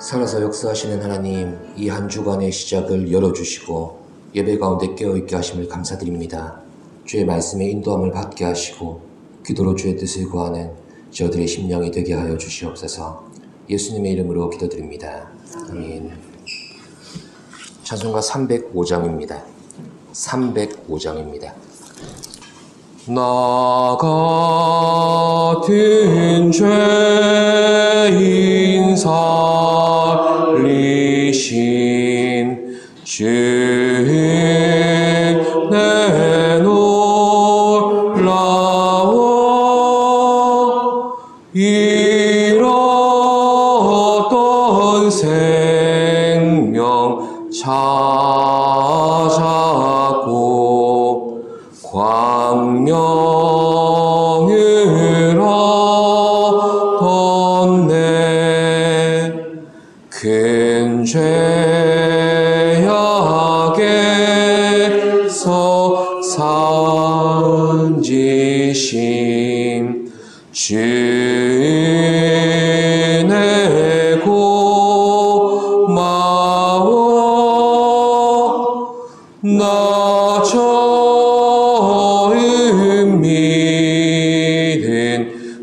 살아서 역사하시는 하나님, 이 한 주간의 시작을 열어주시고 예배 가운데 깨어있게 하심을 감사드립니다. 주의 말씀에 인도함을 받게 하시고 기도로 주의 뜻을 구하는 저들의 심령이 되게 하여 주시옵소서. 예수님의 이름으로 기도드립니다. 아멘. 찬송가 305장입니다. 305장입니다. 나 같은 죄인 살리신 주의 내 놀라워 잃었던 생명 찾았고 광명을 얻었네. 큰 죄악에서 산지심 주내 고마워. 나 처음 믿은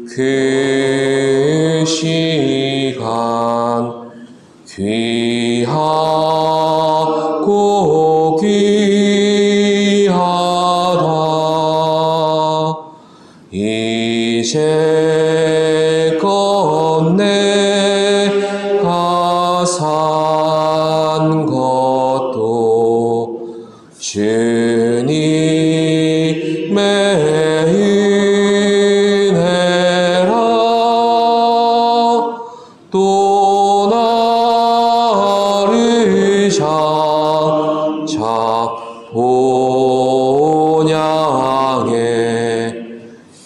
그 시간 귀하고 귀하다. 이제껏 내가 산 것도 주님의 은혜라. 또 나를 장차 본향에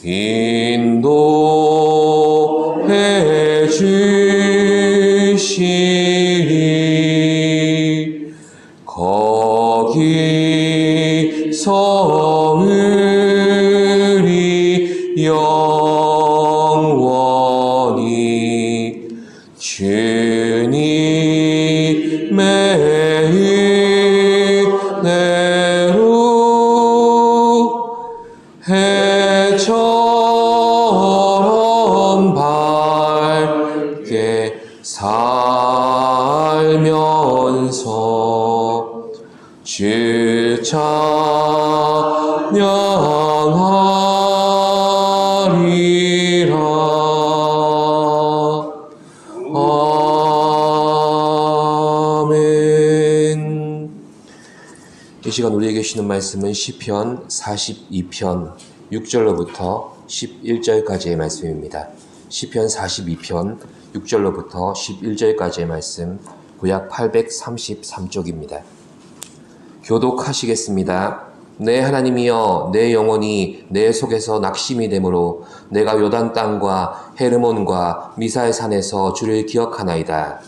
인도해 주시리. 거기서 우리 영원히 주님의 은혜로 해처럼 밝게 살면서 주 찬양하리라. 아멘. 이 시간 우리에게 주시는 말씀은 시편 42편 6절로부터 11절까지의 말씀입니다. 시편 42편 6절로부터 11절까지의 말씀, 구약 833쪽입니다. 교독하시겠습니다. 내 하나님이여, 내 영혼이 내 속에서 낙심이 되므로 내가 요단 땅과 헤르몬과 미사의 산에서 주를 기억하나이다.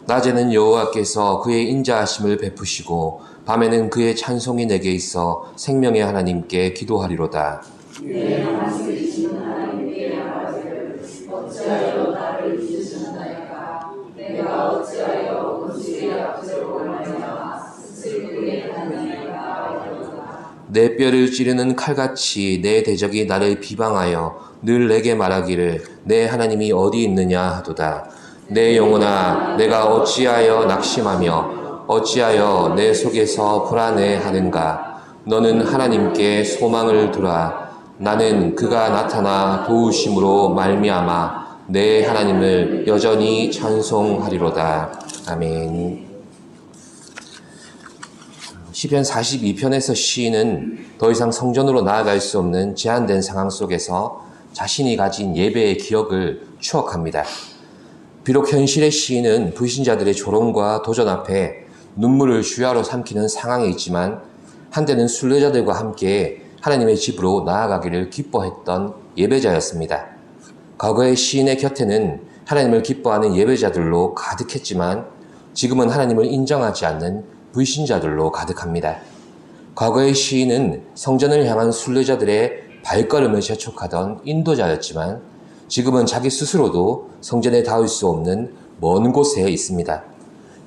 낮에는 여호와께서 그의 인자하심을 베푸시고 밤에는 그의 찬송이 내게 있어 생명의 하나님께 기도하리로다. 어찌하여 나를 잊으셨나이까? 내가 어찌하여 온주의 앞으로 올라가 슬프게 하나이까? 내 뼈를 찌르는 칼같이 내 대적이 나를 비방하여 늘 내게 말하기를 내 하나님이 어디 있느냐 하도다. 내 영혼아, 내가 어찌하여 낙심하며 어찌하여 내 속에서 불안해하는가? 너는 하나님께 소망을 두라. 나는 그가 나타나 도우심으로 말미암아 내 하나님을 여전히 찬송하리로다. 아멘. 시편 42편에서 시인은 더 이상 성전으로 나아갈 수 없는 제한된 상황 속에서 자신이 가진 예배의 기억을 추억합니다. 비록 현실의 시인은 불신자들의 조롱과 도전 앞에 눈물을 주야로 삼키는 상황에 있지만 한때는 순례자들과 함께 하나님의 집으로 나아가기를 기뻐했던 예배자였습니다. 과거의 시인의 곁에는 하나님을 기뻐하는 예배자들로 가득했지만 지금은 하나님을 인정하지 않는 불신자들로 가득합니다. 과거의 시인은 성전을 향한 순례자들의 발걸음을 재촉하던 인도자였지만 지금은 자기 스스로도 성전에 닿을 수 없는 먼 곳에 있습니다.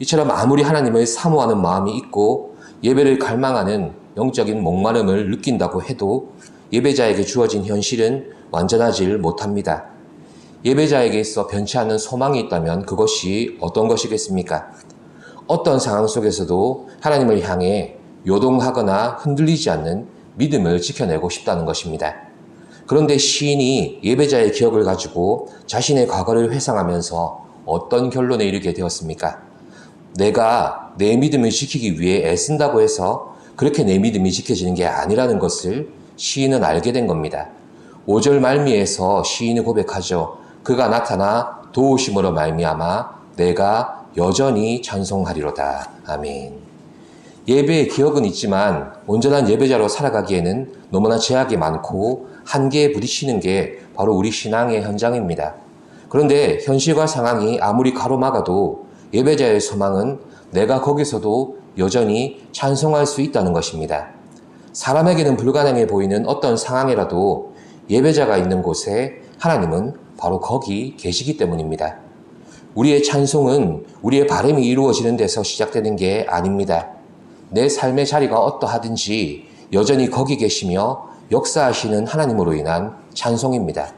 이처럼 아무리 하나님을 사모하는 마음이 있고 예배를 갈망하는 영적인 목마름을 느낀다고 해도 예배자에게 주어진 현실은 완전하지 못합니다. 예배자에게 있어 변치 않는 소망이 있다면 그것이 어떤 것이겠습니까? 어떤 상황 속에서도 하나님을 향해 요동하거나 흔들리지 않는 믿음을 지켜내고 싶다는 것입니다. 그런데 시인이 예배자의 기억을 가지고 자신의 과거를 회상하면서 어떤 결론에 이르게 되었습니까? 내가 내 믿음을 지키기 위해 애쓴다고 해서 그렇게 내 믿음이 지켜지는 게 아니라는 것을 시인은 알게 된 겁니다. 5절 말미에서 시인이 고백하죠. 그가 나타나 도우심으로 말미암아 내가 여전히 찬송하리로다. 아멘. 예배의 기억은 있지만 온전한 예배자로 살아가기에는 너무나 제약이 많고 한계에 부딪히는 게 바로 우리 신앙의 현장입니다. 그런데 현실과 상황이 아무리 가로막아도 예배자의 소망은 내가 거기서도 여전히 찬송할 수 있다는 것입니다. 사람에게는 불가능해 보이는 어떤 상황이라도 예배자가 있는 곳에 하나님은 바로 거기 계시기 때문입니다. 우리의 찬송은 우리의 바람이 이루어지는 데서 시작되는 게 아닙니다. 내 삶의 자리가 어떠하든지 여전히 거기 계시며 역사하시는 하나님으로 인한 찬송입니다.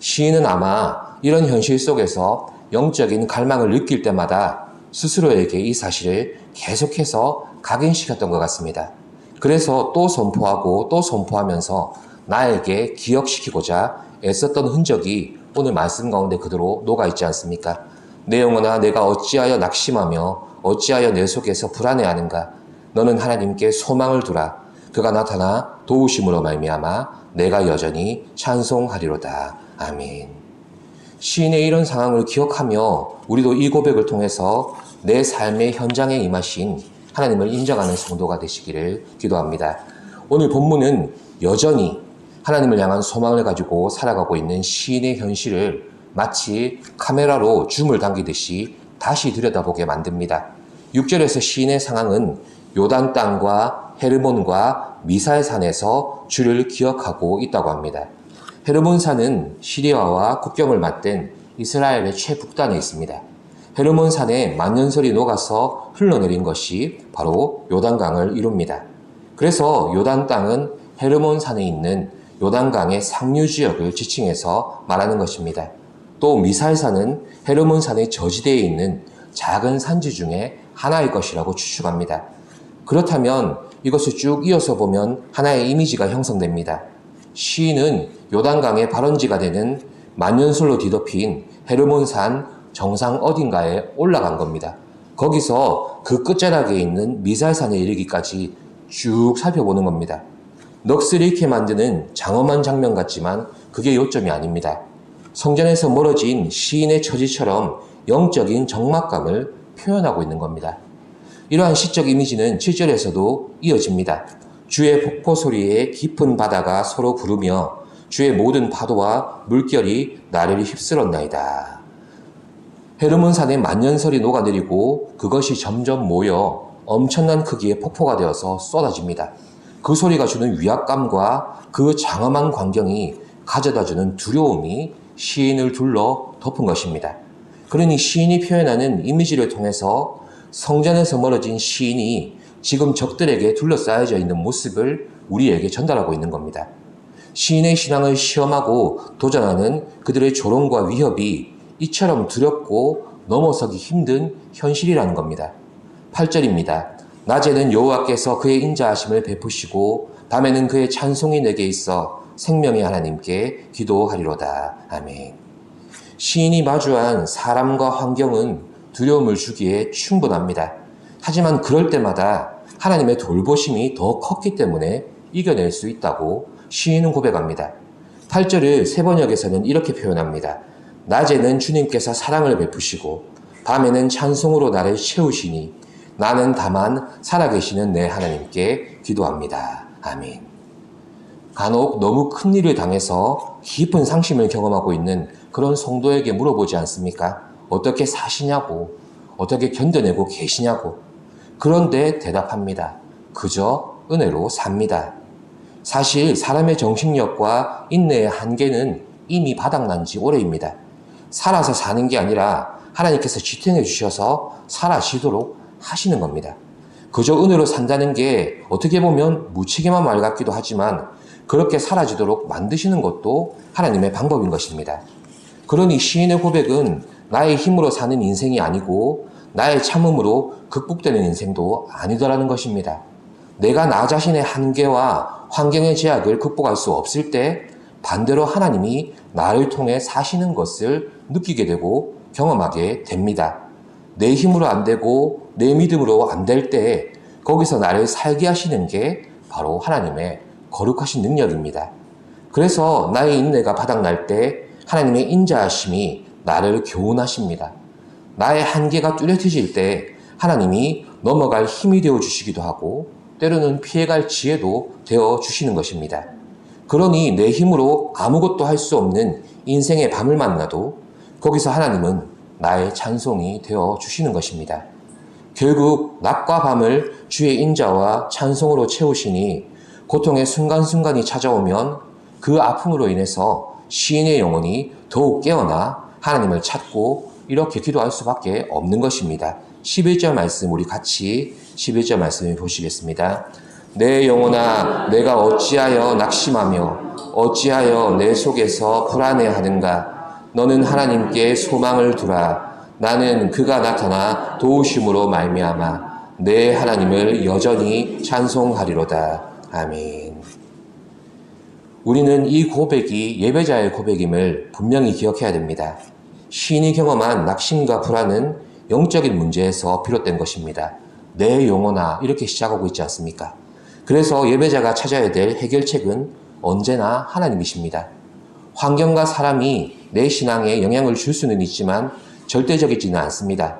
시인은 아마 이런 현실 속에서 영적인 갈망을 느낄 때마다 스스로에게 이 사실을 계속해서 각인시켰던 것 같습니다. 그래서 또 선포하고 또 선포하면서 나에게 기억시키고자 애썼던 흔적이 오늘 말씀 가운데 그대로 녹아있지 않습니까? 내 영혼아 내가 어찌하여 낙심하며 어찌하여 내 속에서 불안해하는가? 너는 하나님께 소망을 두라. 그가 나타나 도우심으로 말미암아 내가 여전히 찬송하리로다. 아멘. 시인의 이런 상황을 기억하며 우리도 이 고백을 통해서 내 삶의 현장에 임하신 하나님을 인정하는 성도가 되시기를 기도합니다. 오늘 본문은 여전히 하나님을 향한 소망을 가지고 살아가고 있는 시인의 현실을 마치 카메라로 줌을 당기듯이 다시 들여다보게 만듭니다. 6절에서 시인의 상황은 요단 땅과 헤르몬과 미살산에서 주를 기억하고 있다고 합니다. 헤르몬산은 시리아와 국경을 맞댄 이스라엘의 최북단에 있습니다. 헤르몬산에 만년설이 녹아서 흘러내린 것이 바로 요단강을 이룹니다. 그래서 요단 땅은 헤르몬산에 있는 요단강의 상류 지역을 지칭해서 말하는 것입니다. 또 미살산은 헤르몬산의 저지대에 있는 작은 산지 중에 하나일 것이라고 추측합니다. 그렇다면 이것을 쭉 이어서 보면 하나의 이미지가 형성됩니다. 시인은 요단강의 발원지가 되는 만년설로 뒤덮인 헤르몬산 정상 어딘가에 올라간 겁니다. 거기서 그 끝자락에 있는 미살산에 이르기까지 쭉 살펴보는 겁니다. 넋을 잃게 만드는 장엄한 장면 같지만 그게 요점이 아닙니다. 성전에서 멀어진 시인의 처지처럼 영적인 적막감을 표현하고 있는 겁니다. 이러한 시적 이미지는 7절에서도 이어집니다. 주의 폭포 소리에 깊은 바다가 서로 부르며 주의 모든 파도와 물결이 나를 휩쓸었나이다. 헤르몬산에 만년설이 녹아내리고 그것이 점점 모여 엄청난 크기의 폭포가 되어서 쏟아집니다. 그 소리가 주는 위압감과 그 장엄한 광경이 가져다주는 두려움이 시인을 둘러 덮은 것입니다. 그러니 시인이 표현하는 이미지를 통해서 성전에서 멀어진 시인이 지금 적들에게 둘러싸여져 있는 모습을 우리에게 전달하고 있는 겁니다. 시인의 신앙을 시험하고 도전하는 그들의 조롱과 위협이 이처럼 두렵고 넘어서기 힘든 현실이라는 겁니다. 8절입니다. 낮에는 여호와께서 그의 인자하심을 베푸시고 밤에는 그의 찬송이 내게 있어 생명의 하나님께 기도하리로다. 아멘. 시인이 마주한 사람과 환경은 두려움을 주기에 충분합니다. 하지만 그럴 때마다 하나님의 돌보심이 더 컸기 때문에 이겨낼 수 있다고 시인은 고백합니다. 8절을 세번역에서는 이렇게 표현합니다. 낮에는 주님께서 사랑을 베푸시고 밤에는 찬송으로 나를 채우시니 나는 다만 살아계시는 내 하나님께 기도합니다. 아멘. 간혹 너무 큰 일을 당해서 깊은 상심을 경험하고 있는 그런 성도에게 물어보지 않습니까? 어떻게 사시냐고, 어떻게 견뎌내고 계시냐고. 그런데 대답합니다. 그저 은혜로 삽니다. 사실 사람의 정신력과 인내의 한계는 이미 바닥난 지 오래입니다. 살아서 사는 게 아니라 하나님께서 지탱해 주셔서 살아지도록 하시는 겁니다. 그저 은혜로 산다는 게 어떻게 보면 무책임한 말 같기도 하지만 그렇게 살아지도록 만드시는 것도 하나님의 방법인 것입니다. 그러니 시인의 고백은 나의 힘으로 사는 인생이 아니고 나의 참음으로 극복되는 인생도 아니더라는 것입니다. 내가 나 자신의 한계와 환경의 제약을 극복할 수 없을 때 반대로 하나님이 나를 통해 사시는 것을 느끼게 되고 경험하게 됩니다. 내 힘으로 안 되고 내 믿음으로 안 될 때 거기서 나를 살게 하시는 게 바로 하나님의 거룩하신 능력입니다. 그래서 나의 인내가 바닥날 때 하나님의 인자하심이 나를 교훈하십니다. 나의 한계가 뚜렷해질 때 하나님이 넘어갈 힘이 되어 주시기도 하고 때로는 피해갈 지혜도 되어 주시는 것입니다. 그러니 내 힘으로 아무것도 할 수 없는 인생의 밤을 만나도 거기서 하나님은 나의 찬송이 되어 주시는 것입니다. 결국 낮과 밤을 주의 인자와 찬송으로 채우시니 고통의 순간순간이 찾아오면 그 아픔으로 인해서 시인의 영혼이 더욱 깨어나 하나님을 찾고 이렇게 기도할 수밖에 없는 것입니다. 11절 말씀 우리 같이 11절 말씀을 보시겠습니다. 내 영혼아 내가 어찌하여 낙심하며 어찌하여 내 속에서 불안해하는가. 너는 하나님께 소망을 두라. 나는 그가 나타나 도우심으로 말미암아 내 하나님을 여전히 찬송하리로다. 아멘. 우리는 이 고백이 예배자의 고백임을 분명히 기억해야 됩니다. 시인이 경험한 낙심과 불안은 영적인 문제에서 비롯된 것입니다. 내 영혼아 이렇게 시작하고 있지 않습니까? 그래서 예배자가 찾아야 될 해결책은 언제나 하나님이십니다. 환경과 사람이 내 신앙에 영향을 줄 수는 있지만 절대적이지는 않습니다.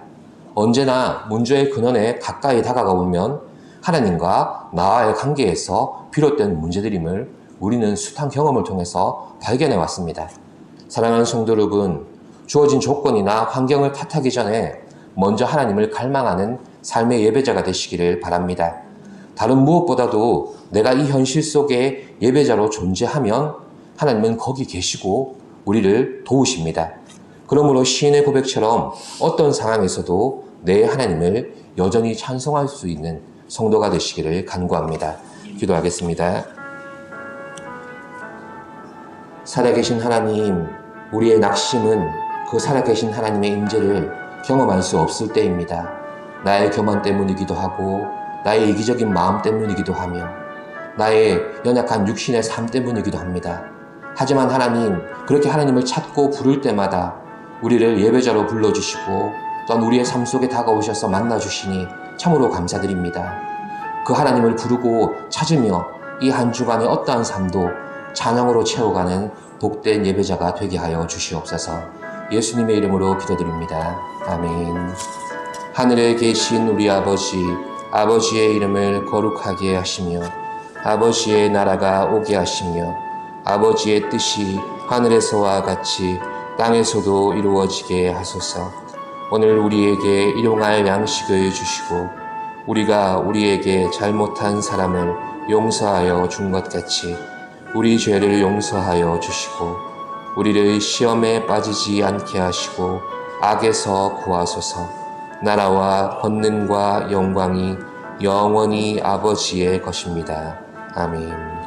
언제나 문제의 근원에 가까이 다가가보면 하나님과 나와의 관계에서 비롯된 문제들임을 우리는 숱한 경험을 통해서 발견해 왔습니다. 사랑하는 성도 여러분, 주어진 조건이나 환경을 탓하기 전에 먼저 하나님을 갈망하는 삶의 예배자가 되시기를 바랍니다. 다른 무엇보다도 내가 이 현실 속에 예배자로 존재하면 하나님은 거기 계시고 우리를 도우십니다. 그러므로 시인의 고백처럼 어떤 상황에서도 내 하나님을 여전히 찬송할 수 있는 성도가 되시기를 간구합니다. 기도하겠습니다. 살아계신 하나님, 우리의 낙심은 그 살아계신 하나님의 임재를 경험할 수 없을 때입니다. 나의 교만 때문이기도 하고 나의 이기적인 마음 때문이기도 하며 나의 연약한 육신의 삶 때문이기도 합니다. 하지만 하나님, 그렇게 하나님을 찾고 부를 때마다 우리를 예배자로 불러주시고 또한 우리의 삶 속에 다가오셔서 만나주시니 참으로 감사드립니다. 그 하나님을 부르고 찾으며 이 한 주간의 어떠한 삶도 찬양으로 채워가는 복된 예배자가 되게 하여 주시옵소서. 예수님의 이름으로 기도드립니다. 아멘. 하늘에 계신 우리 아버지, 아버지의 이름을 거룩하게 하시며 아버지의 나라가 오게 하시며 아버지의 뜻이 하늘에서와 같이 땅에서도 이루어지게 하소서. 오늘 우리에게 일용할 양식을 주시고 우리가 우리에게 잘못한 사람을 용서하여 준 것 같이 우리 죄를 용서하여 주시고 우리를 시험에 빠지지 않게 하시고 악에서 구하소서. 나라와 권능과 영광이 영원히 아버지의 것입니다. 아멘.